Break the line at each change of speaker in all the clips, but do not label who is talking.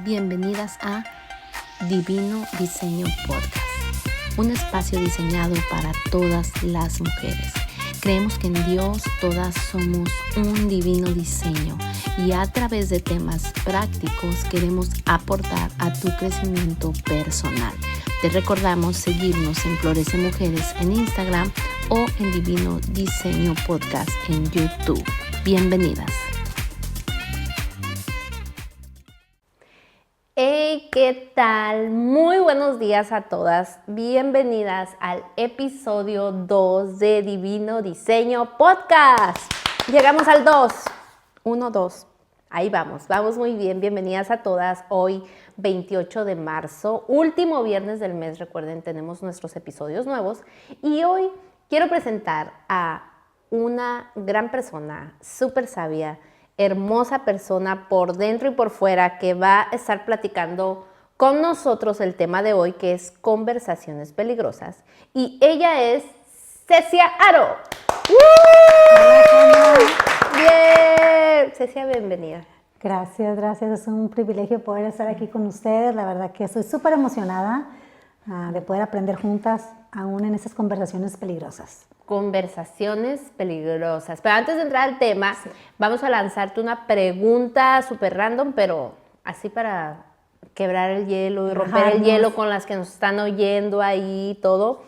bienvenidas a Divino Diseño Podcast, un espacio diseñado para todas las mujeres. Creemos que en Dios todas somos un divino diseño y a través de temas prácticos queremos aportar a tu crecimiento personal. Te recordamos seguirnos en Florece Mujeres en Instagram o en Divino Diseño Podcast en YouTube. Bienvenidas. Hey, ¿qué tal? Muy buenos días a todas. Bienvenidas al episodio 2 de Divino Diseño Podcast. Llegamos al 2. 1, 2. Ahí vamos muy bien. Bienvenidas a todas. Hoy, 28 de marzo, último viernes del mes. Recuerden, tenemos nuestros episodios nuevos. Y hoy quiero presentar a una gran persona, súper sabia, hermosa persona por dentro y por fuera, que va a estar platicando con nosotros el tema de hoy, que es conversaciones peligrosas. Y ella es Cecia Aro. Bien. Cecia, bienvenida.
Gracias. Es un privilegio poder estar aquí con ustedes. La verdad que estoy súper emocionada de poder aprender juntas aún en esas conversaciones peligrosas.
Conversaciones peligrosas. Pero antes de entrar al tema, vamos a lanzarte una pregunta súper random, pero así para quebrar el hielo y romper el hielo con las que nos están oyendo ahí y todo.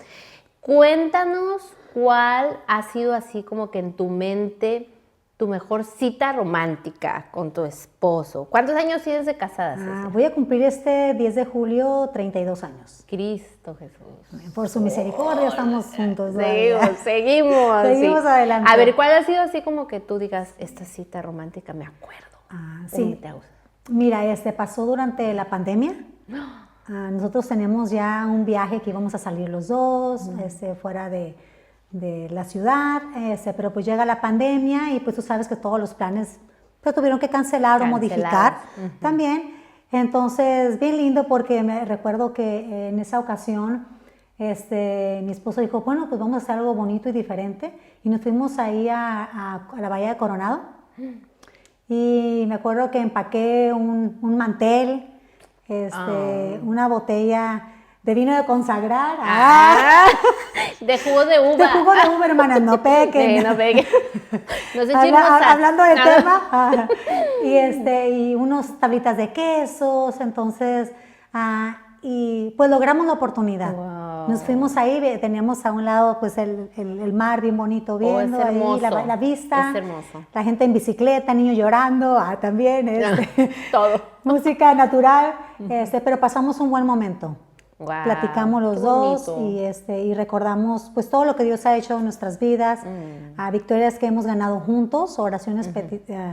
Cuéntanos cuál ha sido así como que en tu mente tu mejor cita romántica con tu esposo. ¿Cuántos años tienes de casada, Cecia?
Voy a cumplir este 10 de julio 32 años.
Cristo Jesús.
Por su misericordia estamos juntos.
Seguimos
adelante.
A ver, ¿cuál ha sido así como que tú digas, esta cita romántica me acuerdo?
Sí. Mira, pasó durante la pandemia. Nosotros teníamos ya un viaje que íbamos a salir los dos, fuera de la ciudad, pero pues llega la pandemia y pues tú sabes que todos los planes pues tuvieron que cancelar o modificar también. Entonces, bien lindo porque me recuerdo que en esa ocasión mi esposo dijo, bueno, pues vamos a hacer algo bonito y diferente. Y nos fuimos ahí a la Bahía de Coronado. Y me acuerdo que empaqué un mantel, una botella de vino de consagrar.
De jugo de uva.
De jugo de uva, hermana, no pequen.
Sí, no pequen. No se
hablando del tema. Y unos tablitas de quesos, entonces, y pues logramos la oportunidad.
Wow.
Nos fuimos ahí, teníamos a un lado pues el mar bien bonito viendo,
es hermoso.
ahí la vista.
Es hermoso.
La gente en bicicleta, niños llorando, también.
Todo.
Música natural, pero pasamos un buen momento.
Wow,
platicamos los dos y recordamos pues todo lo que Dios ha hecho en nuestras vidas, victorias que hemos ganado juntos, oraciones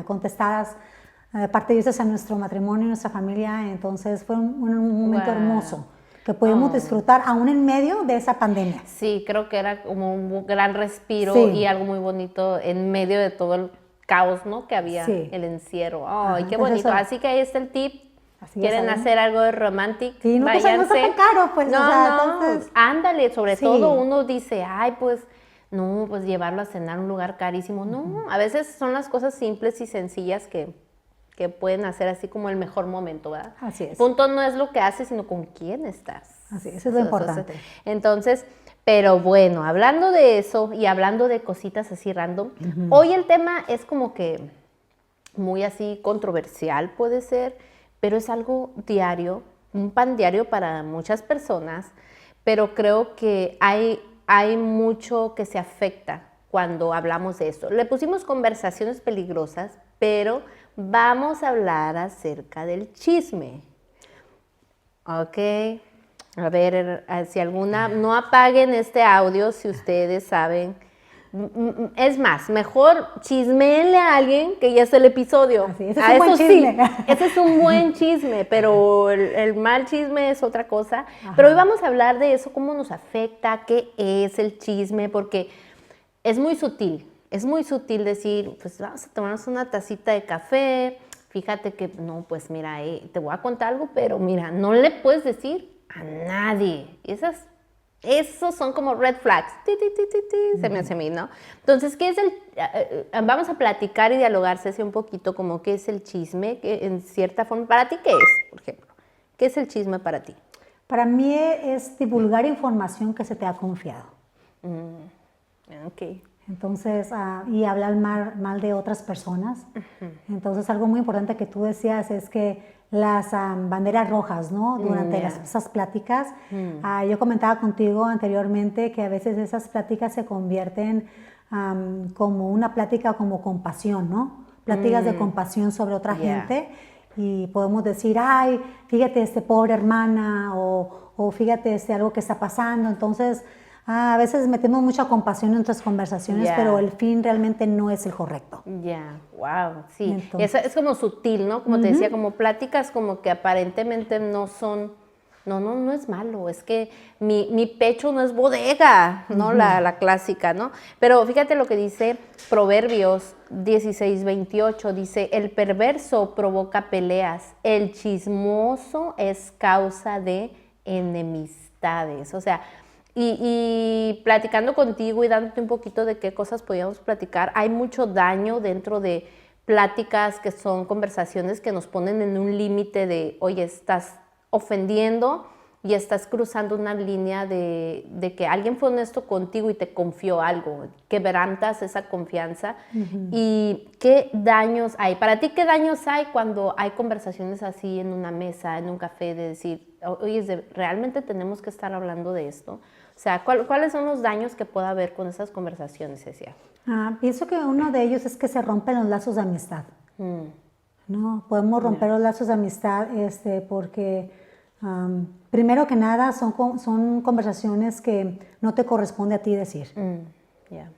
contestadas de parte de Dios a nuestro matrimonio y nuestra familia. Entonces fue un momento hermoso que pudimos disfrutar aún en medio de esa pandemia.
Sí, creo que era como un gran respiro y algo muy bonito en medio de todo el caos, ¿no? Que había, el encierro. ¡Ay, qué bonito! Así que ahí está el tip. ¿Quieren hacer algo de romántico?
Sí, no, pues no está tan caro, pues.
Entonces, ándale, sobre todo uno dice, ay, pues, no, pues llevarlo a cenar a un lugar carísimo. No, a veces son las cosas simples y sencillas que pueden hacer así como el mejor momento, ¿verdad?
Así es.
El punto no es lo que haces, sino con quién estás.
Así es, eso es lo importante.
Entonces, pero bueno, hablando de eso y hablando de cositas así random, hoy el tema es como que muy así controversial, puede ser, pero es algo diario, un pan diario para muchas personas, pero creo que hay mucho que se afecta cuando hablamos de esto. Le pusimos conversaciones peligrosas, pero vamos a hablar acerca del chisme. Ok, a ver, si alguna, no apaguen este audio si ustedes saben. Es más, mejor chismeenle a alguien que ya es el episodio.
Ese es un buen chisme.
Sí, ese es un buen chisme, pero el mal chisme es otra cosa. Pero hoy vamos a hablar de eso, cómo nos afecta, qué es el chisme, porque es muy sutil decir, pues vamos a tomarnos una tacita de café, fíjate que, no, pues mira, te voy a contar algo, pero mira, no le puedes decir a nadie. Esas Esos son como red flags. Se me hace a mí, ¿no? Entonces, ¿qué es vamos a platicar y dialogar, Ceci, un poquito como qué es el chisme, que en cierta forma, ¿para ti qué es, por ejemplo? ¿Qué es el chisme para ti?
Para mí es divulgar información que se te ha confiado.
Ok.
Entonces, y hablar mal de otras personas. Entonces, algo muy importante que tú decías es que las banderas rojas, ¿no? Durante esas pláticas. Yo comentaba contigo anteriormente que a veces esas pláticas se convierten como una plática como compasión, ¿no? Pláticas de compasión sobre otra gente. Y podemos decir, ay, fíjate, pobre hermana, o fíjate, algo que está pasando. Entonces, a veces metemos mucha compasión en nuestras conversaciones, pero el fin realmente no es el correcto.
Wow, sí. Entonces, es como sutil, ¿no? Como te decía, como pláticas como que aparentemente no son, no es malo, es que mi pecho no es bodega, ¿no? La clásica, ¿no? Pero fíjate lo que dice Proverbios 16:28, dice, el perverso provoca peleas, el chismoso es causa de enemistades, o sea, y platicando contigo y dándote un poquito de qué cosas podíamos platicar, hay mucho daño dentro de pláticas que son conversaciones que nos ponen en un límite de, oye, estás ofendiendo y estás cruzando una línea de que alguien fue honesto contigo y te confió algo, quebrantas esa confianza. ¿Y qué daños hay? Para ti, ¿qué daños hay cuando hay conversaciones así en una mesa, en un café, de decir, oye, ¿realmente tenemos que estar hablando de esto? O sea, ¿cuáles son los daños que pueda haber con esas conversaciones, Cecia?
Pienso que uno de ellos es que se rompen los lazos de amistad. ¿No? Podemos romper los lazos de amistad porque, primero que nada, son conversaciones que no te corresponde a ti decir.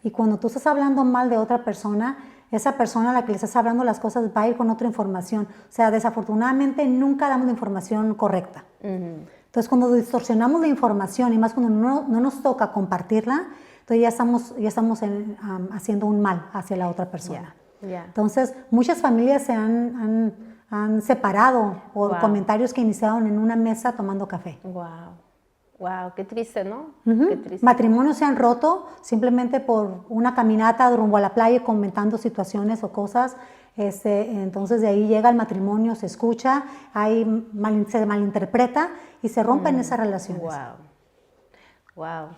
Y cuando tú estás hablando mal de otra persona, esa persona a la que le estás hablando las cosas va a ir con otra información. O sea, desafortunadamente nunca damos la información correcta. Entonces, cuando distorsionamos la información y más cuando no nos toca compartirla, entonces ya estamos haciendo un mal hacia la otra persona. Entonces, muchas familias se han separado por comentarios que iniciaron en una mesa tomando café.
Wow, qué triste, ¿no? Qué triste.
Matrimonios se han roto simplemente por una caminata rumbo a la playa comentando situaciones o cosas. Entonces de ahí llega el matrimonio, se escucha, se malinterpreta y se rompen esas relaciones.
Wow.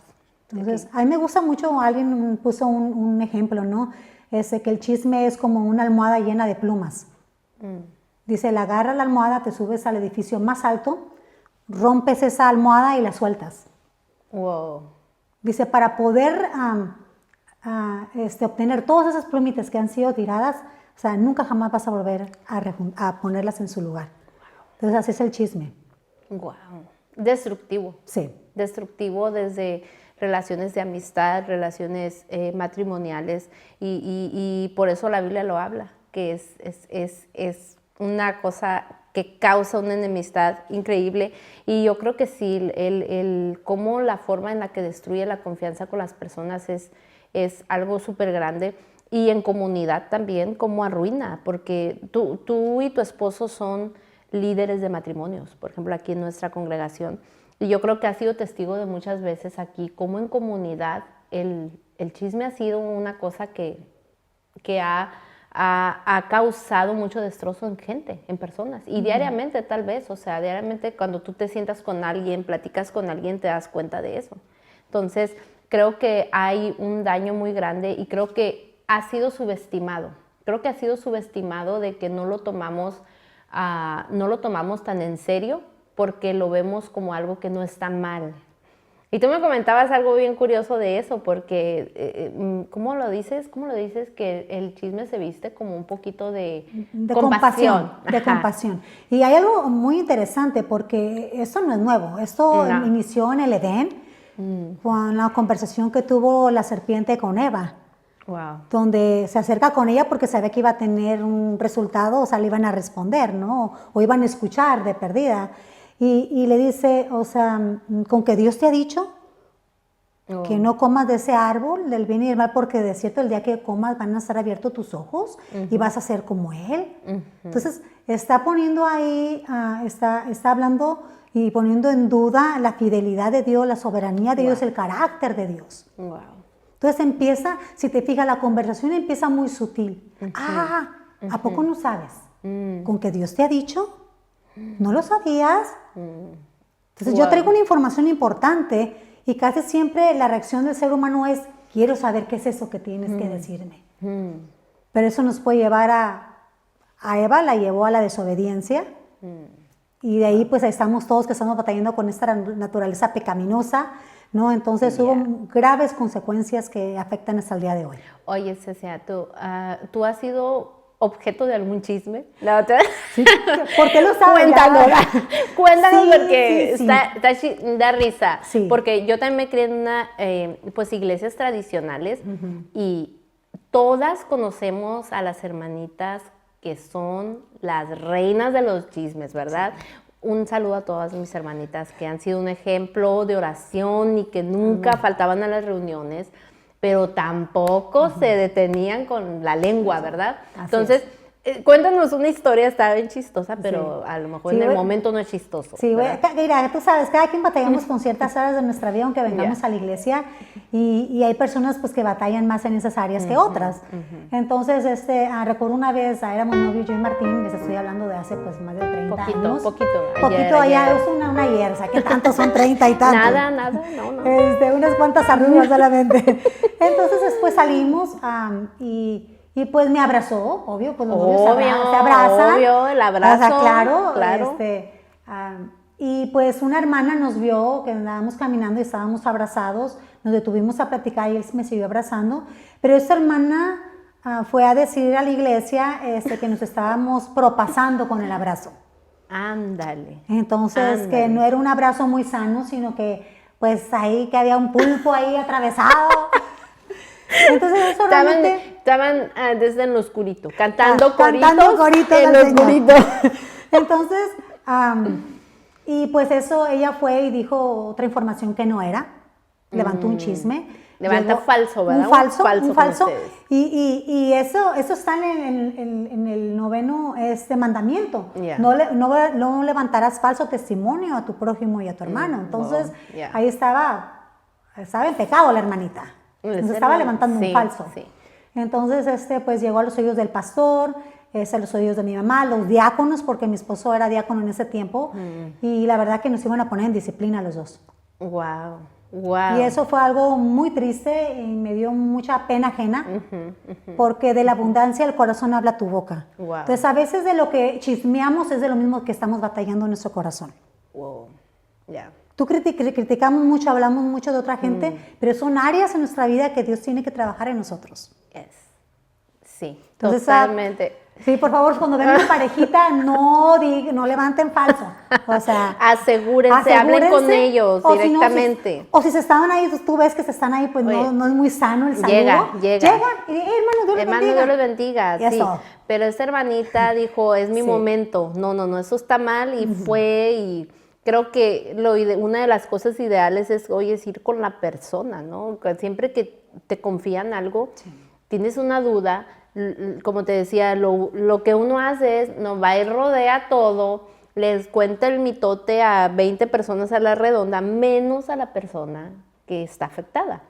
Entonces, a mí me gusta mucho, alguien puso un ejemplo, ¿no? Que el chisme es como una almohada llena de plumas. Dice, la agarras la almohada, te subes al edificio más alto, rompes esa almohada y la sueltas. Dice, para poder obtener todas esas plumitas que han sido tiradas, o sea, nunca jamás vas a volver a ponerlas en su lugar. Entonces, así es el chisme.
Destructivo.
Sí.
Destructivo desde relaciones de amistad, relaciones matrimoniales, y por eso la Biblia lo habla, que es una cosa que causa una enemistad increíble. Y yo creo que sí, cómo la forma en la que destruye la confianza con las personas es algo súper grande. Y en comunidad también, cómo arruina, porque tú y tu esposo son líderes de matrimonios, por ejemplo, aquí en nuestra congregación. Y yo creo que has sido testigo de muchas veces aquí, cómo en comunidad el chisme ha sido una cosa que ha causado mucho destrozo en gente, en personas. Y diariamente tal vez, o sea, diariamente cuando tú te sientas con alguien, platicas con alguien, te das cuenta de eso. Entonces, creo que hay un daño muy grande y creo que ha sido subestimado. Creo que ha sido subestimado de que no lo tomamos tan en serio porque lo vemos como algo que no está mal. Y tú me comentabas algo bien curioso de eso, porque, ¿cómo lo dices? Que el chisme se viste como un poquito de compasión.
De compasión. Y hay algo muy interesante, porque esto no es nuevo. Esto inició en el Edén, con la conversación que tuvo la serpiente con Eva. Donde se acerca con ella porque sabía que iba a tener un resultado, o sea, le iban a responder, ¿no? O iban a escuchar de perdida. Y le dice, o sea, con que Dios te ha dicho que no comas de ese árbol del bien y del mal, porque de cierto el día que comas van a estar abiertos tus ojos y vas a ser como Él. Entonces, está poniendo ahí, está hablando y poniendo en duda la fidelidad de Dios, la soberanía de Dios, el carácter de Dios.
Wow.
Entonces empieza, si te fijas, la conversación empieza muy sutil. ¿A poco no sabes? ¿Con que Dios te ha dicho? ¿No lo sabías? Entonces yo traigo una información importante y casi siempre la reacción del ser humano es, quiero saber qué es eso que tienes que decirme. Pero eso nos puede llevar a Eva, la llevó a la desobediencia. Y de ahí pues estamos todos que estamos batallando con esta naturaleza pecaminosa, ¿no? Entonces hubo graves consecuencias que afectan hasta el día de hoy.
Oye, Cecia, ¿tú has sido objeto de algún chisme?
¿Sí? ¿Por qué lo sabes?
Cuéntanos
Sí,
porque da risa.
Sí.
Porque yo también me crié en pues iglesias tradicionales y todas conocemos a las hermanitas que son las reinas de los chismes, ¿verdad? Sí. Un saludo a todas mis hermanitas que han sido un ejemplo de oración y que nunca faltaban a las reuniones, pero tampoco se detenían con la lengua, ¿verdad? Entonces, cuéntanos una historia, está bien chistosa, pero a lo mejor en el momento no es chistoso.
Sí, mira, tú sabes, cada quien batallamos con ciertas áreas de nuestra vida, aunque vengamos a la iglesia, y hay personas pues que batallan más en esas áreas que otras. Entonces, recuerdo una vez, éramos novios yo y Martín, les estoy hablando de hace pues más de 30 años. Poquito, allá, es una ayer, o sea, ¿qué tanto son 30 y tantos?
Nada, no.
Unas cuantas arrugas solamente. Entonces, después salimos y pues me abrazó, obvio, pues los novios se abrazan.
Obvio, el abrazo.
O sea, claro. Y pues una hermana nos vio que andábamos caminando y estábamos abrazados, nos detuvimos a platicar y él me siguió abrazando, pero esta hermana fue a decir a la iglesia que nos estábamos propasando con el abrazo.
Ándale.
Entonces, que no era un abrazo muy sano, sino que pues ahí que había un pulpo ahí atravesado. Entonces eso
estaban desde en lo oscurito, cantando coritos
en lo oscurito. Entonces, y pues eso, ella fue y dijo otra información que no era, levantó un chisme.
Levanta falso, ¿verdad?
Un falso. Y eso está en el 9º mandamiento. Yeah. No levantarás falso testimonio a tu prójimo y a tu hermano. Entonces, ahí estaba en pecado la hermanita. Entonces estaba levantando un falso. Sí. Entonces, pues llegó a los oídos del pastor, a los oídos de mi mamá, los diáconos, porque mi esposo era diácono en ese tiempo, y la verdad que nos iban a poner en disciplina los dos.
Wow.
Y eso fue algo muy triste y me dio mucha pena ajena, porque de la abundancia del corazón habla tu boca. Wow. Entonces, a veces de lo que chismeamos es de lo mismo que estamos batallando en nuestro corazón.
Wow.
Yeah. Tú criticamos mucho, hablamos mucho de otra gente, pero son áreas en nuestra vida que Dios tiene que trabajar en nosotros.
Yes. Sí, entonces,
totalmente. Sí, por favor, cuando ven una parejita, no levanten falso. O sea,
asegúrense, hablen con ellos directamente.
O si se estaban ahí, tú ves que se están ahí, pues no es muy sano el saludo.
Llega.
Hermano, Dios les bendiga.
Sí. Pero esta hermanita dijo, es mi momento. No, eso está mal y fue y... Creo que una de las cosas ideales es ir con la persona, ¿no? Siempre que te confían algo, tienes una duda, como te decía, lo que uno hace es, no va y rodea todo, les cuenta el mitote a 20 personas a la redonda, menos a la persona que está afectada.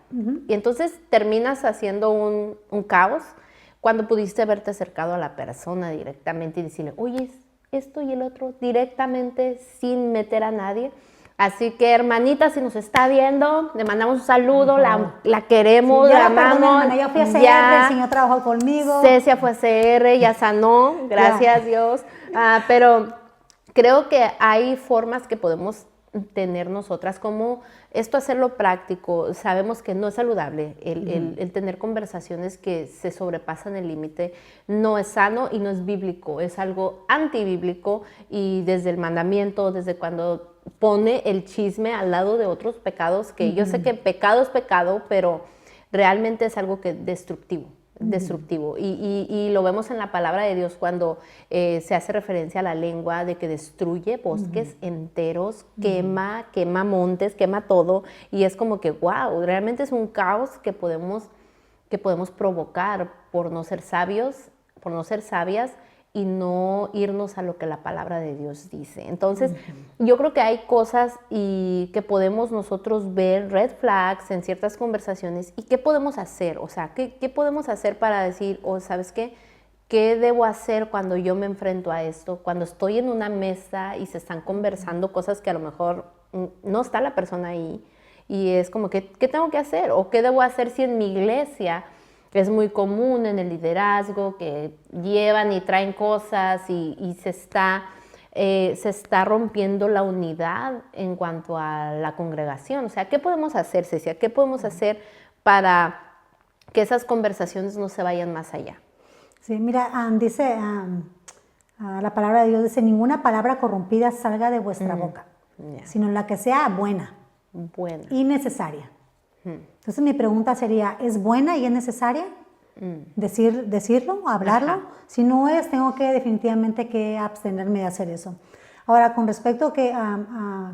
Y entonces terminas haciendo un caos cuando pudiste haberte acercado a la persona directamente y decirle, oye, esto y el otro directamente sin meter a nadie. Así que, hermanita, si nos está viendo, le mandamos un saludo, la queremos, la amamos.
Yo fui a CR, el Señor trabajó conmigo.
Cecia fue a CR, ya sanó, gracias a Dios. Pero creo que hay formas que podemos tener nosotras, como esto hacerlo práctico. Sabemos que no es saludable el tener conversaciones que se sobrepasan el límite, no es sano y no es bíblico, es algo antibíblico, y desde el mandamiento, desde cuando pone el chisme al lado de otros pecados, que yo sé que pecado es pecado, pero realmente es algo que destructivo. Y lo vemos en la palabra de Dios cuando se hace referencia a la lengua, de que destruye bosques enteros, quema montes, quema todo, y es como que wow, realmente es un caos que podemos provocar por no ser sabios, por no ser sabias y no irnos a lo que la palabra de Dios dice. Entonces, yo creo que hay cosas y que podemos nosotros ver, red flags en ciertas conversaciones, y qué podemos hacer, o sea, qué podemos hacer para decir, ¿sabes qué? ¿Qué debo hacer cuando yo me enfrento a esto? Cuando estoy en una mesa y se están conversando cosas que a lo mejor no está la persona ahí, y es como, ¿qué tengo que hacer? ¿O qué debo hacer si en mi iglesia es muy común en el liderazgo que llevan y traen cosas y se está rompiendo la unidad en cuanto a la congregación? O sea, ¿qué podemos hacer, Cecia? ¿Qué podemos hacer para que esas conversaciones no se vayan más allá?
Sí, mira, dice la palabra de Dios, dice, ninguna palabra corrompida salga de vuestra boca, sino la que sea buena y necesaria. Entonces mi pregunta sería, ¿es buena y es necesaria decirlo, hablarlo? Ajá. Si no es, tengo que definitivamente que abstenerme de hacer eso. Ahora, con respecto a que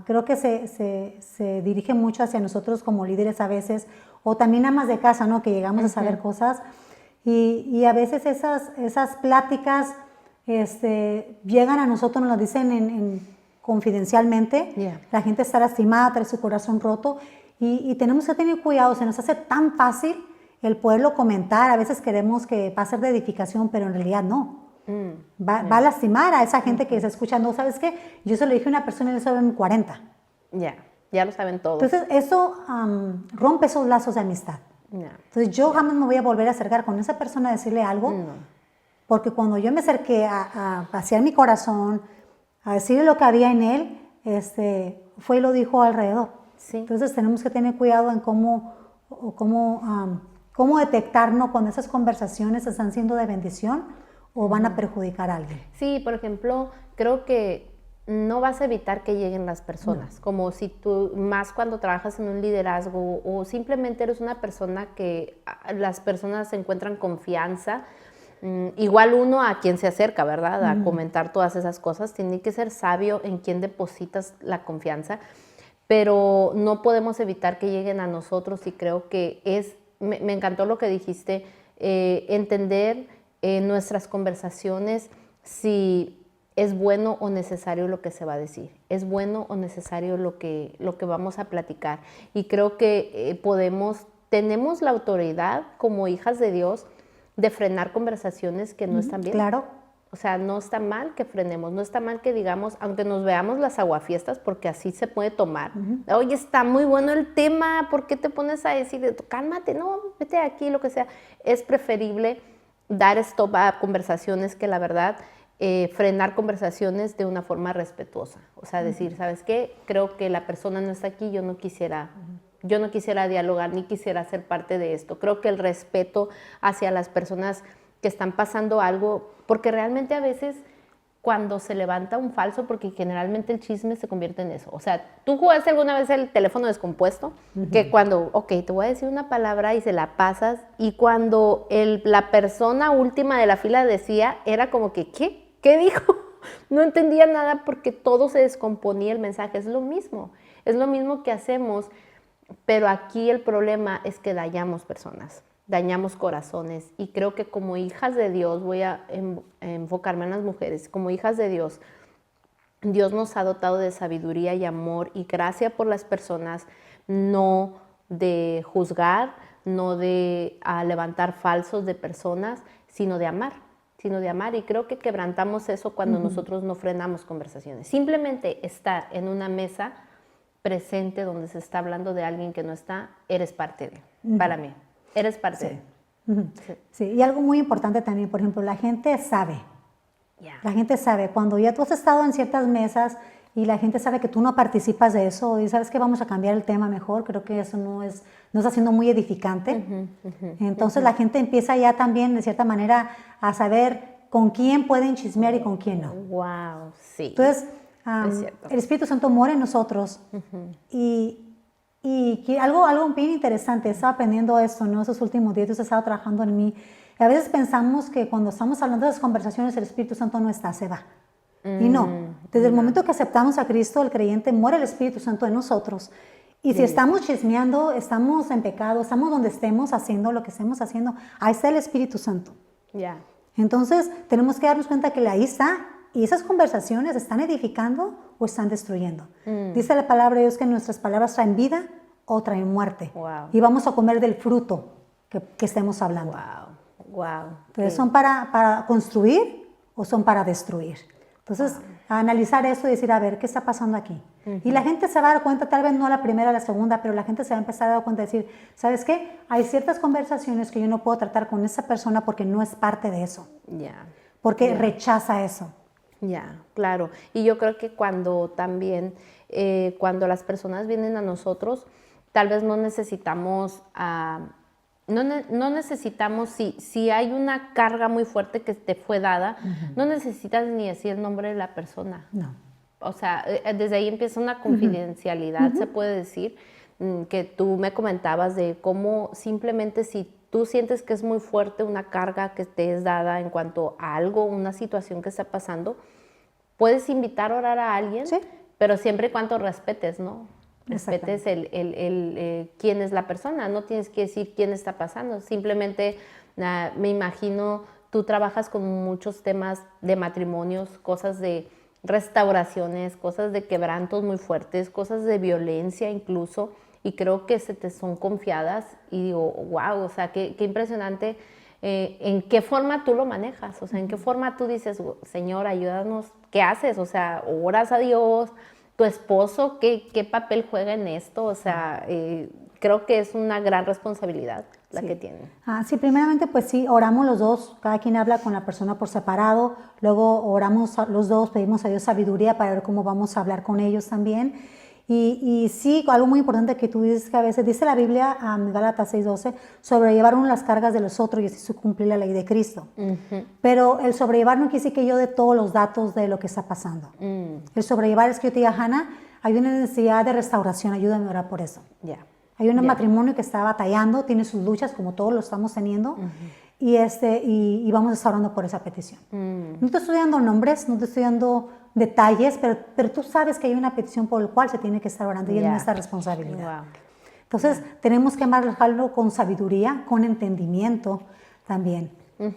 creo que se dirige mucho hacia nosotros como líderes a veces, o también amas de casa, ¿no? Que llegamos a saber cosas, y a veces esas pláticas llegan a nosotros, nos lo dicen confidencialmente, la gente está lastimada, trae su corazón roto, y tenemos que tener cuidado, se nos hace tan fácil el poderlo comentar, a veces queremos que va a ser de edificación, pero en realidad no. Va a lastimar a esa gente que está escuchando. ¿Sabes qué? Yo se lo dije a una persona y le saben 40.
Ya lo saben todos.
Entonces eso rompe esos lazos de amistad. Entonces yo jamás me voy a volver a acercar con esa persona a decirle algo, porque cuando yo me acerqué a vaciar mi corazón, a decirle lo que había en él, fue y lo dijo alrededor. Sí. Entonces tenemos que tener cuidado en cómo detectarnos cuando esas conversaciones están siendo de bendición o van a perjudicar a alguien.
Sí, por ejemplo, creo que no vas a evitar que lleguen las personas, como si tú, más cuando trabajas en un liderazgo o simplemente eres una persona que las personas encuentran confianza. Igual uno a quien se acerca, ¿verdad? A comentar todas esas cosas, tiene que ser sabio en quién depositas la confianza, pero no podemos evitar que lleguen a nosotros, y creo que me encantó lo que dijiste, entender nuestras conversaciones si es bueno o necesario lo que se va a decir, es bueno o necesario lo que vamos a platicar. Y creo que tenemos la autoridad como hijas de Dios de frenar conversaciones que no están bien.
Claro.
O sea, no está mal que frenemos, no está mal que digamos, aunque nos veamos las aguafiestas, porque así se puede tomar. Oye, está muy bueno el tema, ¿por qué te pones a decir, cálmate, no, vete aquí, lo que sea? Es preferible dar stop a conversaciones que la verdad, frenar conversaciones de una forma respetuosa. O sea, decir, ¿sabes qué? Creo que la persona no está aquí, yo no quisiera dialogar ni quisiera ser parte de esto. Creo que el respeto hacia las personas que están pasando algo, porque realmente a veces cuando se levanta un falso, porque generalmente el chisme se convierte en eso. O sea, ¿tú jugaste alguna vez el teléfono descompuesto? Que cuando, te voy a decir una palabra y se la pasas, y cuando la persona última de la fila decía, era como que, ¿qué dijo? No entendía nada porque todo se descomponía el mensaje. Es lo mismo que hacemos, pero aquí el problema es que dañamos personas, dañamos corazones, y creo que como hijas de Dios, voy a enfocarme en las mujeres, como hijas de Dios, Dios nos ha dotado de sabiduría y amor y gracia por las personas, no de juzgar, no de levantar falsos de personas, sino de amar, y creo que quebrantamos eso cuando nosotros no frenamos conversaciones. Simplemente estar en una mesa presente donde se está hablando de alguien que no está, eres parte de, para mí. Eres parte de.
Sí, y algo muy importante también, por ejemplo, la gente sabe. La gente sabe, cuando ya tú has estado en ciertas mesas y la gente sabe que tú no participas de eso y sabes que vamos a cambiar el tema mejor, creo que eso no está siendo muy edificante. Entonces la gente empieza ya también, de cierta manera, a saber con quién pueden chismear y con quién no.
Wow, sí.
Entonces, el Espíritu Santo mora en nosotros y algo bien interesante, estaba aprendiendo esto, ¿no? Esos últimos días, he estado trabajando en mí. Y a veces pensamos que cuando estamos hablando de esas conversaciones, el Espíritu Santo no está, se va. Y no, desde el momento que aceptamos a Cristo, el creyente, muere el Espíritu Santo en nosotros. Y si estamos chismeando, estamos en pecado, estamos donde estemos haciendo lo que estemos haciendo, ahí está el Espíritu Santo. Entonces, tenemos que darnos cuenta que ahí está, y esas conversaciones están edificando o están destruyendo. Dice la palabra de Dios que nuestras palabras traen vida o traen muerte.
Wow.
Y vamos a comer del fruto que estemos hablando.
Wow.
Entonces, ¿son para construir o son para destruir? Entonces, analizar eso y decir, a ver, ¿qué está pasando aquí? Y la gente se va a dar cuenta, tal vez no a la primera, a la segunda, pero la gente se va a empezar a dar cuenta de decir, ¿sabes qué? Hay ciertas conversaciones que yo no puedo tratar con esa persona porque no es parte de eso. Porque rechaza eso.
Claro. Y yo creo que cuando también, cuando las personas vienen a nosotros, tal vez no necesitamos... No necesitamos, si hay una carga muy fuerte que te fue dada, no necesitas ni decir el nombre de la persona.
No.
O sea, desde ahí empieza una confidencialidad, se puede decir, que tú me comentabas de cómo simplemente si tú sientes que es muy fuerte una carga que te es dada en cuanto a algo, una situación que está pasando, puedes invitar a orar a alguien, pero siempre y cuando respetes, ¿no? Respetes quién es la persona, no tienes que decir quién está pasando, simplemente me imagino, tú trabajas con muchos temas de matrimonios, cosas de restauraciones, cosas de quebrantos muy fuertes, cosas de violencia incluso, y creo que se te son confiadas y digo, wow, o sea, qué impresionante en qué forma tú lo manejas, o sea, en qué forma tú dices, Señor, ayúdanos, ¿qué haces? O sea, oras a Dios, tu esposo, ¿qué papel juega en esto? O sea, creo que es una gran responsabilidad la que tienen.
Sí, primeramente, pues sí, oramos los dos, cada quien habla con la persona por separado, luego oramos los dos, pedimos a Dios sabiduría para ver cómo vamos a hablar con ellos también. Y sí, algo muy importante que tú dices que a veces dice la Biblia, Gálatas 6:12, sobrellevar uno las cargas de los otros y así cumplir la ley de Cristo. Pero el sobrellevar no quiere decir que yo dé todos los datos de lo que está pasando. El sobrellevar es que yo te diga, Hannah, hay una necesidad de restauración, ayúdame a orar por eso. Hay un matrimonio que está batallando, tiene sus luchas como todos lo estamos teniendo, y vamos a estar orando por esa petición. No te estoy dando nombres, no te estoy dando detalles, pero tú sabes que hay una petición por la cual se tiene que estar orando y es nuestra responsabilidad. Entonces, tenemos que manejarlo con sabiduría, con entendimiento también.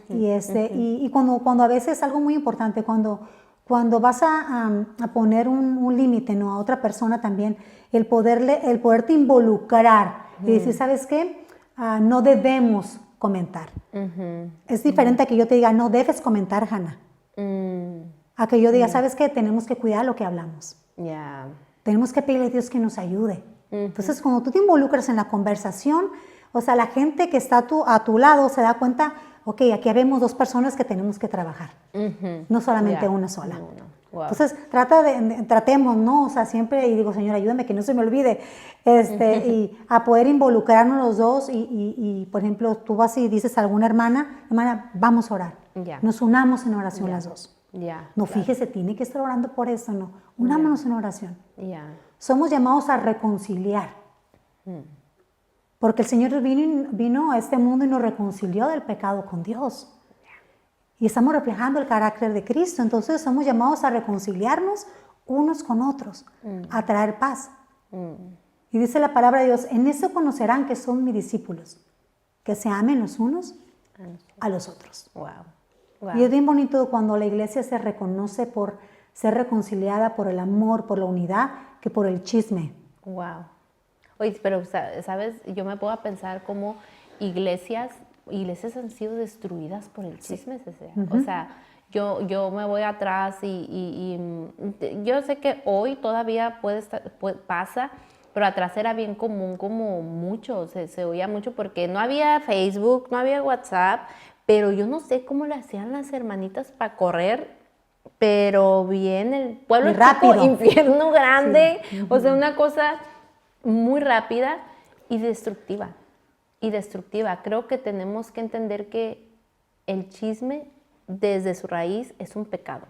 Y cuando a veces algo muy importante, cuando vas a poner un límite, ¿no?, a otra persona también, el poderte involucrar y decir, ¿sabes qué? No debemos comentar. Es diferente a que yo te diga, no debes comentar, Hannah. A que yo diga, ¿sabes qué? Tenemos que cuidar lo que hablamos. Tenemos que pedirle a Dios que nos ayude. Entonces, cuando tú te involucras en la conversación, o sea, la gente que está a tu lado se da cuenta, ok, aquí vemos dos personas que tenemos que trabajar, no solamente una sola. Entonces, tratemos, ¿no? O sea, siempre, y digo, Señor, ayúdame que no se me olvide, y a poder involucrarnos los dos, y por ejemplo, tú vas y dices a alguna hermana, vamos a orar. Nos unamos en oración las dos. No, fíjese, tiene que estar orando por eso, no. Unámonos en oración. Somos llamados a reconciliar. Porque el Señor vino a este mundo y nos reconcilió del pecado con Dios. Y estamos reflejando el carácter de Cristo. Entonces somos llamados a reconciliarnos unos con otros, a traer paz. Y dice la palabra de Dios, en eso conocerán que son mis discípulos, que se amen los unos a los otros. Y es bien bonito cuando la iglesia se reconoce por ser reconciliada, por el amor, por la unidad, que por el chisme.
Oye, pero, ¿sabes? Yo me puedo pensar cómo iglesias han sido destruidas por el chisme. O sea, yo me voy atrás y yo sé que hoy todavía pasa, pero atrás era bien común, como mucho, se oía mucho porque no había Facebook, no había WhatsApp, pero yo no sé cómo le hacían las hermanitas para correr, pero bien, el pueblo es rápido, infierno grande, o sea, una cosa muy rápida y destructiva. Creo que tenemos que entender que el chisme desde su raíz es un pecado,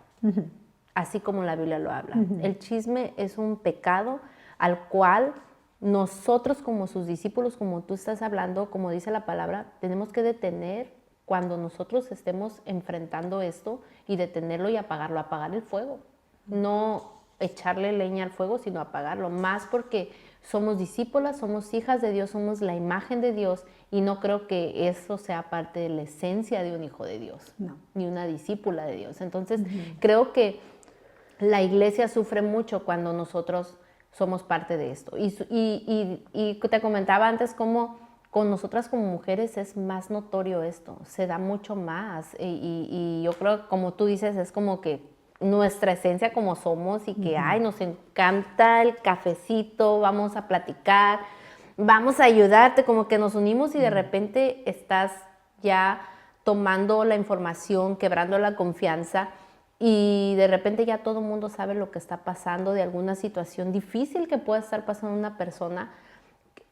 así como la Biblia lo habla. El chisme es un pecado al cual nosotros como sus discípulos, como tú estás hablando, como dice la palabra, tenemos que detener cuando nosotros estemos enfrentando esto y detenerlo y apagarlo, apagar el fuego. No echarle leña al fuego, sino apagarlo. Más porque somos discípulas, somos hijas de Dios, somos la imagen de Dios, y no creo que eso sea parte de la esencia de un hijo de Dios,
No.
ni una discípula de Dios. Entonces, creo que la iglesia sufre mucho cuando nosotros somos parte de esto. Y te comentaba antes cómo con nosotras como mujeres es más notorio esto, se da mucho más. Y yo creo, como tú dices, es como que nuestra esencia como somos y que, ay, nos encanta el cafecito, vamos a platicar, vamos a ayudarte, como que nos unimos y de repente estás ya tomando la información, quebrando la confianza y de repente ya todo el mundo sabe lo que está pasando de alguna situación difícil que pueda estar pasando una persona.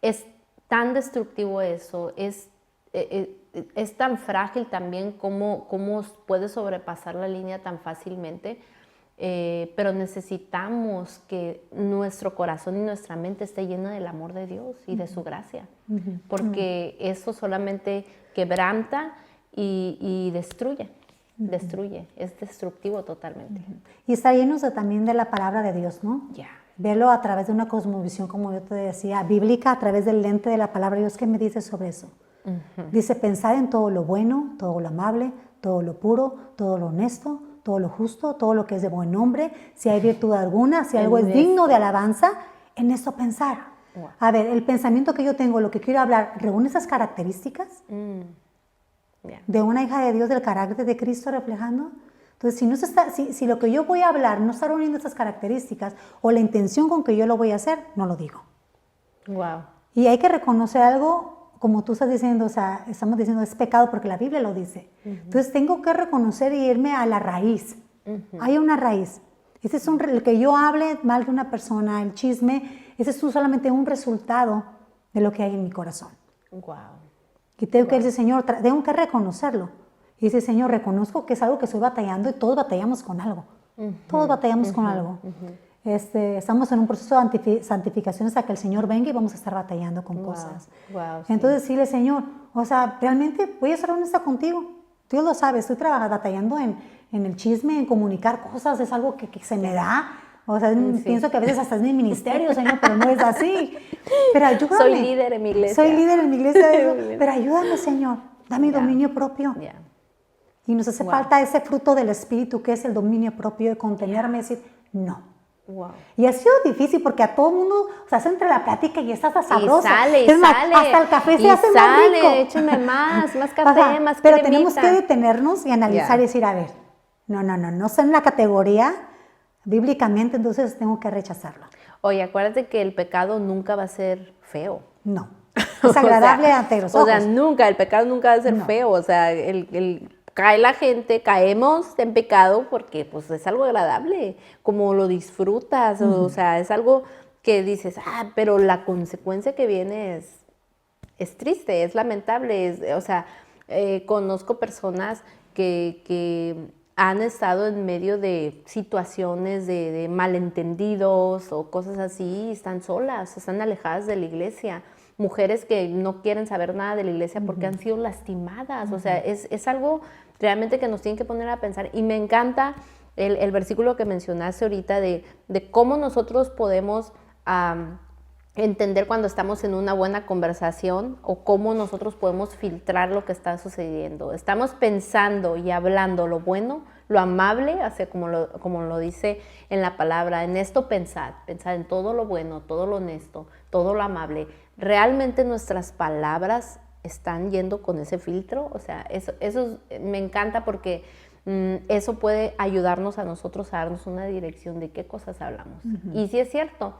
Es tan destructivo eso, es tan frágil también cómo puede sobrepasar la línea tan fácilmente, pero necesitamos que nuestro corazón y nuestra mente esté llena del amor de Dios y de su gracia, porque eso solamente quebranta y destruye, es destructivo totalmente.
Y está llenos también de la palabra de Dios, ¿no?
Ya.
Verlo a través de una cosmovisión, como yo te decía, bíblica, a través del lente de la palabra de Dios. ¿Qué me dice sobre eso? Dice, pensar en todo lo bueno, todo lo amable, todo lo puro, todo lo honesto, todo lo justo, todo lo que es de buen nombre, si hay virtud alguna, si algo es digno de alabanza, en esto pensar.
Wow.
A ver, el pensamiento que yo tengo, lo que quiero hablar, ¿reúne esas características de una hija de Dios, del carácter de Cristo reflejando? Entonces, si, no se está, si lo que yo voy a hablar no está reuniendo esas características o la intención con que yo lo voy a hacer, no lo digo.
Wow.
Y hay que reconocer algo, como tú estás diciendo, o sea, estamos diciendo es pecado porque la Biblia lo dice. Entonces, tengo que reconocer y irme a la raíz. Hay una raíz. Ese es el que yo hable mal de una persona, el chisme, ese es solamente un resultado de lo que hay en mi corazón.
Wow.
Y tengo que decir, Señor, tengo que reconocerlo. Y dice, Señor, reconozco que es algo que estoy batallando y todos batallamos con algo. Todos batallamos con algo. Estamos en un proceso de santificación hasta que el Señor venga y vamos a estar batallando con cosas.
Wow,
Entonces, decirle, Señor, o sea, realmente voy a ser honesta contigo. Dios lo sabe, estoy batallando en el chisme, en comunicar cosas, es algo que se me da. O sea, pienso que a veces hasta es mi ministerio, Señor, pero no es así. Pero ayúdame.
Soy líder en mi iglesia.
Soy líder en mi iglesia, pero ayúdame, Señor. Dame dominio propio. Y nos hace falta ese fruto del Espíritu, que es el dominio propio, de contenerme y decir, no. Y ha sido difícil porque a todo el mundo, o sea, se entre la plática y está hasta sabroso.
Y
es más,
sale.
Hasta el café se hace más rico.
Échame más café, más
pero
cremita.
tenemos que detenernos y analizar y decir, a ver, no está en la categoría bíblicamente, entonces tengo que rechazarlo.
Oye, acuérdate que el pecado nunca va a ser feo.
No. Es agradable ante los ojos.
O sea, nunca, el pecado nunca va a ser feo. O sea, cae la gente, caemos en pecado porque pues es algo agradable, como lo disfrutas, o sea, es algo que dices, pero la consecuencia que viene es triste, es lamentable, o sea, conozco personas que han estado en medio de situaciones de malentendidos o cosas así, y están solas, están alejadas de la iglesia. Mujeres que no quieren saber nada de la iglesia porque han sido lastimadas. O sea, es algo realmente que nos tiene que poner a pensar. Y me encanta el versículo que mencionaste ahorita de cómo nosotros podemos entender cuando estamos en una buena conversación o cómo nosotros podemos filtrar lo que está sucediendo. Estamos pensando y hablando lo bueno, lo amable, así como lo dice en la palabra. En esto pensad en todo lo bueno, todo lo honesto, todo lo amable. ¿Realmente nuestras palabras están yendo con ese filtro? O sea, eso me encanta porque eso puede ayudarnos a nosotros a darnos una dirección de qué cosas hablamos. Y sí es cierto,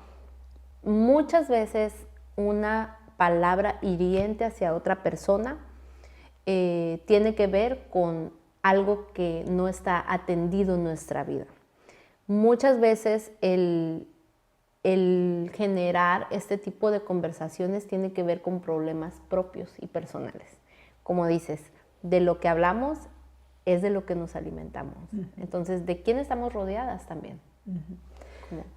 muchas veces una palabra hiriente hacia otra persona tiene que ver con algo que no está atendido en nuestra vida. Muchas veces el generar este tipo de conversaciones tiene que ver con problemas propios y personales. Como dices, de lo que hablamos es de lo que nos alimentamos. Entonces, ¿de quién estamos rodeadas también?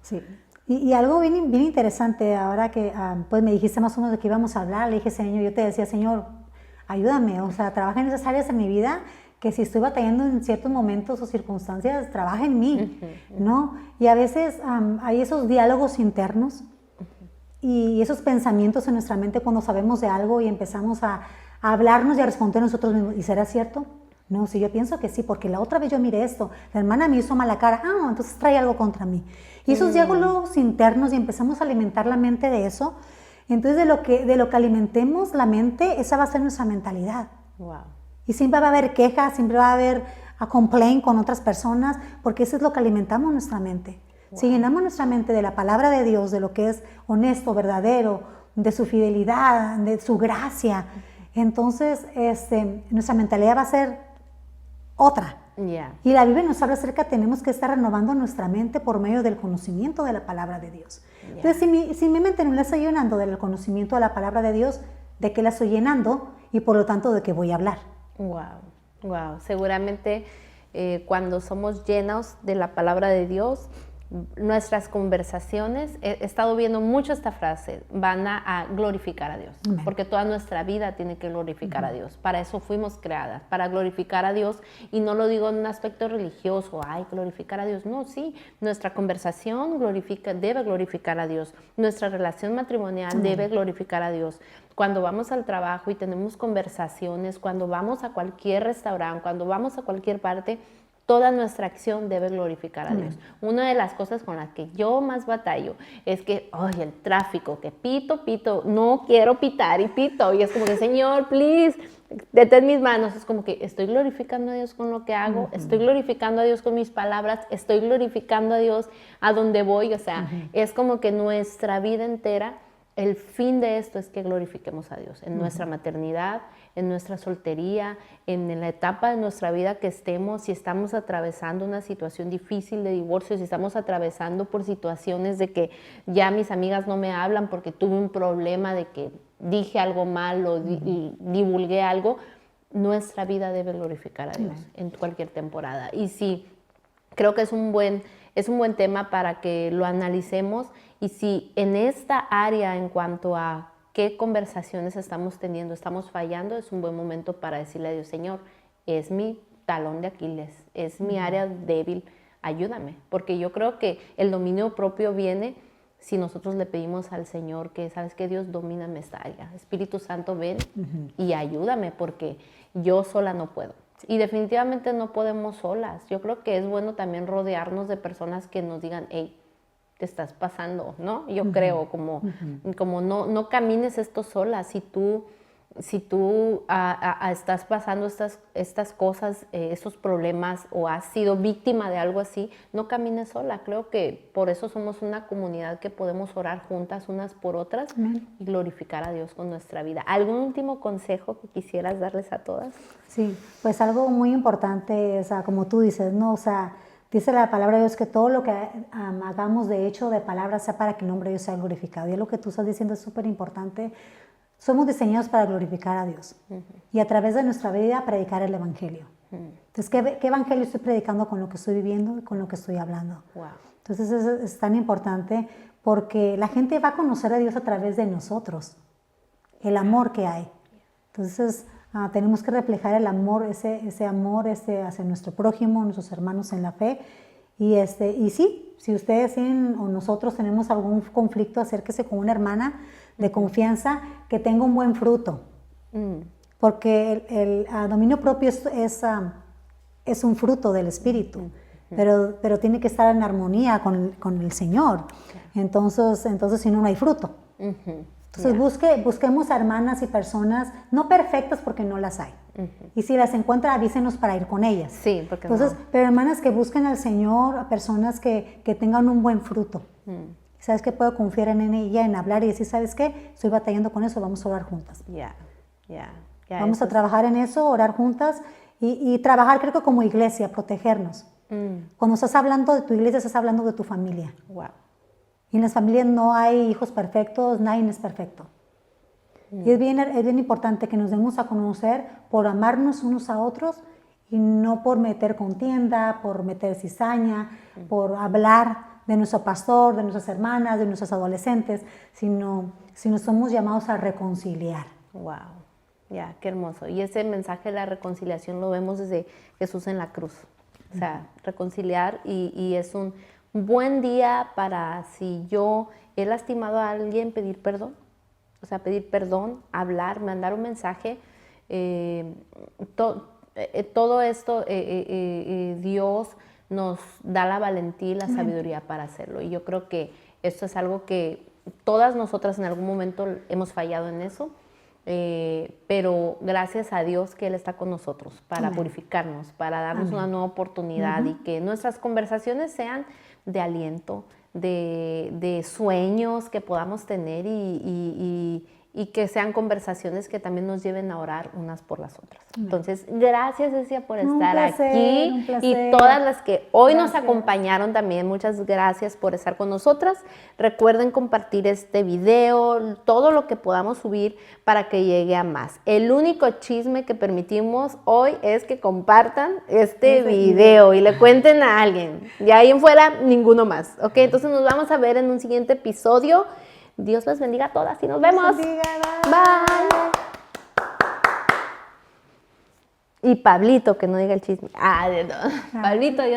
Sí. Y algo bien interesante, ahora que pues me dijiste más o menos de qué íbamos a hablar, le dije, Señor, yo te decía, Señor, ayúdame, o sea, trabaja en esas áreas de mi vida, que si estoy batallando en ciertos momentos o circunstancias, trabaja en mí, ¿no? Y a veces hay esos diálogos internos y esos pensamientos en nuestra mente cuando sabemos de algo y empezamos a hablarnos y a responder nosotros mismos. ¿Y será cierto? No, si yo pienso que sí, porque la otra vez yo miré esto, la hermana me hizo mala cara, entonces trae algo contra mí. Y esos diálogos internos y empezamos a alimentar la mente de eso. Entonces de lo que alimentemos la mente, esa va a ser nuestra mentalidad.
Wow.
Y siempre va a haber quejas, siempre va a haber a complain con otras personas, porque eso es lo que alimentamos nuestra mente. Wow. Si llenamos nuestra mente de la palabra de Dios, de lo que es honesto, verdadero, de su fidelidad, de su gracia, entonces nuestra mentalidad va a ser otra.
Yeah.
Y la Biblia nos habla acerca, tenemos que estar renovando nuestra mente por medio del conocimiento de la palabra de Dios. Yeah. Entonces, si mi mente no la estoy llenando del conocimiento de la palabra de Dios, ¿de qué la estoy llenando? Y por lo tanto, ¿de qué voy a hablar?
Wow. Seguramente cuando somos llenos de la palabra de Dios, nuestras conversaciones, he estado viendo mucho esta frase, van a glorificar a Dios. Amen. Porque toda nuestra vida tiene que glorificar a Dios. Para eso fuimos creadas, para glorificar a Dios. Y no lo digo en un aspecto religioso, glorificar a Dios. No, sí, nuestra conversación debe glorificar a Dios. Nuestra relación matrimonial debe glorificar a Dios. Cuando vamos al trabajo y tenemos conversaciones, cuando vamos a cualquier restaurante, cuando vamos a cualquier parte, toda nuestra acción debe glorificar a Dios. Una de las cosas con las que yo más batallo es que, el tráfico, que pito, no quiero pitar y pito. Y es como que, Señor, please, detén mis manos. Es como que estoy glorificando a Dios con lo que hago, estoy glorificando a Dios con mis palabras, estoy glorificando a Dios a donde voy. O sea, es como que nuestra vida entera, el fin de esto es que glorifiquemos a Dios en nuestra maternidad, en nuestra soltería, en la etapa de nuestra vida que estemos, si estamos atravesando una situación difícil de divorcio, si estamos atravesando por situaciones de que ya mis amigas no me hablan porque tuve un problema de que dije algo mal o divulgué algo, nuestra vida debe glorificar a Dios en cualquier temporada. Y sí, creo que es un buen tema para que lo analicemos. Y si en esta área, en cuanto a qué conversaciones estamos teniendo, estamos fallando, es un buen momento para decirle a Dios, Señor, es mi talón de Aquiles, es mi área débil, ayúdame. Porque yo creo que el dominio propio viene si nosotros le pedimos al Señor que, ¿sabes qué? Dios, domíname esta área. Espíritu Santo, ven y ayúdame, porque yo sola no puedo. Y definitivamente no podemos solas. Yo creo que es bueno también rodearnos de personas que nos digan, hey, te estás pasando, ¿no? Yo creo como no camines esto sola. Si tú estás pasando estas cosas, estos problemas, o has sido víctima de algo así, no camines sola. Creo que por eso somos una comunidad que podemos orar juntas unas por otras y glorificar a Dios con nuestra vida. ¿Algún último consejo que quisieras darles a todas?
Sí, pues algo muy importante es, como tú dices, ¿no? O sea, dice la palabra de Dios que todo lo que hagamos de hecho, de palabra, sea para que el nombre de Dios sea glorificado. Y es lo que tú estás diciendo es súper importante. Somos diseñados para glorificar a Dios y a través de nuestra vida predicar el Evangelio. Entonces, ¿qué Evangelio estoy predicando con lo que estoy viviendo y con lo que estoy hablando? Wow. Entonces, es tan importante porque la gente va a conocer a Dios a través de nosotros, el amor que hay. Entonces, tenemos que reflejar el amor, ese amor hacia nuestro prójimo, nuestros hermanos en la fe. Y sí, si ustedes tienen o nosotros tenemos algún conflicto, acérquese con una hermana de confianza que tenga un buen fruto. Porque el dominio propio es un fruto del Espíritu, pero tiene que estar en armonía con el Señor. Entonces si no, no hay fruto. Entonces busquemos a hermanas y personas no perfectas, porque no las hay. Y si las encuentra, avísenos para ir con ellas.
Sí, porque
pero hermanas que busquen al Señor, a personas que tengan un buen fruto. ¿Sabes qué? Puedo confiar en ella, en hablar y decir, ¿sabes qué? Estoy batallando con eso, vamos a orar juntas. Vamos a trabajar en eso, orar juntas y trabajar, creo que como iglesia, protegernos. Cuando estás hablando de tu iglesia, estás hablando de tu familia.
Wow.
Y en las familias no hay hijos perfectos, nadie es perfecto. Y es bien importante que nos demos a conocer por amarnos unos a otros y no por meter contienda, por meter cizaña, por hablar de nuestro pastor, de nuestras hermanas, de nuestros adolescentes, sino somos llamados a reconciliar.
Wow, qué hermoso. Y ese mensaje de la reconciliación lo vemos desde Jesús en la cruz. O sea, reconciliar, y es un buen día para, si yo he lastimado a alguien, pedir perdón. O sea, pedir perdón, hablar, mandar un mensaje. Todo esto, Dios nos da la valentía y la sabiduría para hacerlo. Y yo creo que esto es algo que todas nosotras en algún momento hemos fallado en eso. Pero gracias a Dios que Él está con nosotros para purificarnos, para darnos una nueva oportunidad y que nuestras conversaciones sean de aliento, de sueños que podamos tener y que sean conversaciones que también nos lleven a orar unas por las otras. Entonces, gracias, Cecia, por estar aquí.
Un placer.
Y todas las que hoy nos acompañaron también, muchas gracias por estar con nosotras. Recuerden compartir este video, todo lo que podamos subir para que llegue a más. El único chisme que permitimos hoy es que compartan este video y le cuenten a alguien. De ahí en fuera, ninguno más. ¿Ok? Entonces nos vamos a ver en un siguiente episodio. Dios las bendiga a todas y nos vemos.
Bendiga,
Bye. Y Pablito, que no diga el chisme. No. Pablito, yo